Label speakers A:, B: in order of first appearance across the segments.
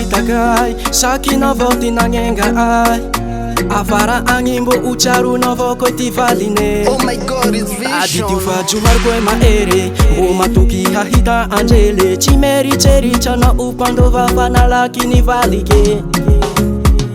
A: itagay sakinavao nangenga ay afara agny mbo ucharonavao koa ty valine.
B: Oh my god, it's vision.
A: Adidio fa jomariko e mahery mbo matoky hahita anjely tsy meritseritra na upandova fa nalaky ny valike.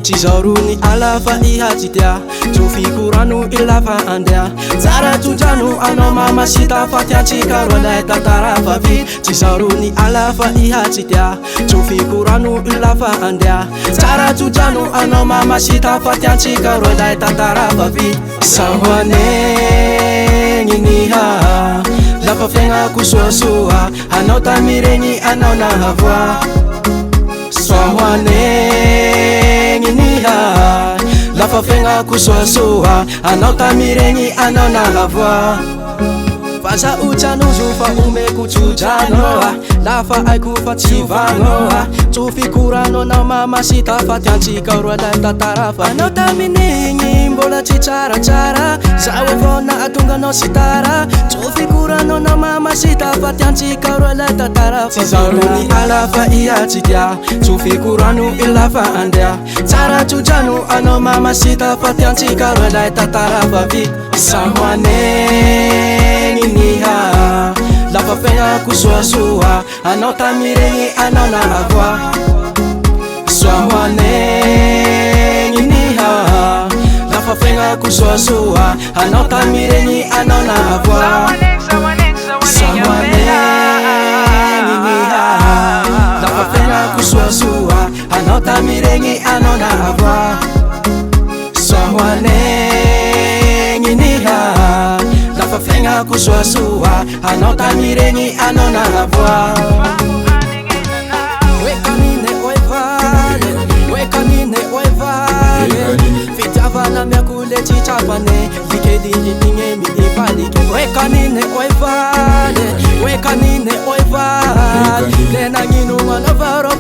A: Tsy zao ro ny ala fa ihatsy tia tsofiko rano ilafa andea tsara tsodrano anao mamasita fa tiantsika ro lay tantara fa vita. Tsy zao ro ny ala fa ihatsy tia tsofiko rano ilafa andea tsara tsodrano anao mamasita fa tiantsika ro lay tantara fa vita. Sahoanegny niha lafa fiaignako soasoa anao tamiregny anao nahavoa. Sahoanegny niha lafa fiaignako soasoa anao tamiregny anao nahavoa. Faza utsanozo fa omeko tsodranoa lafa aiko fa tsy vanoa tsofiko rano anao mamasita fa tiantsika ro lay tantara fa anao taminigny mbola tsy tsaratsara zaho avao na atonga anao sy tara tsofiko rano anao mamasita fa tiantsika ro lay tantara fa. Tsy zao ro ny ala fa ihatsy tia tsofiko rano ilafa andea tsara tsodrano anao mamasita fa tiantsika ro lay tantara fa vita. Sahoanegny niha lafa fiaignako soasoa anao tamiregny anao nahavoa. Sahoanegny niha lafa fiaignako soasoa anao tamiregny anao nahavoa. Sahoanegny niha lafa fiaignako soasoa anao tamiregny anao nahavoa. Sahoanegny niha lafa fiaignako soasoa anao tamiregny anao nahavoa. Oekanine oe vale, oekanine oe vale fitiavana miako le tsy trapane likely igny mivalike. Oekanine oe vale, oekanine oe vale le nagnino anaovaro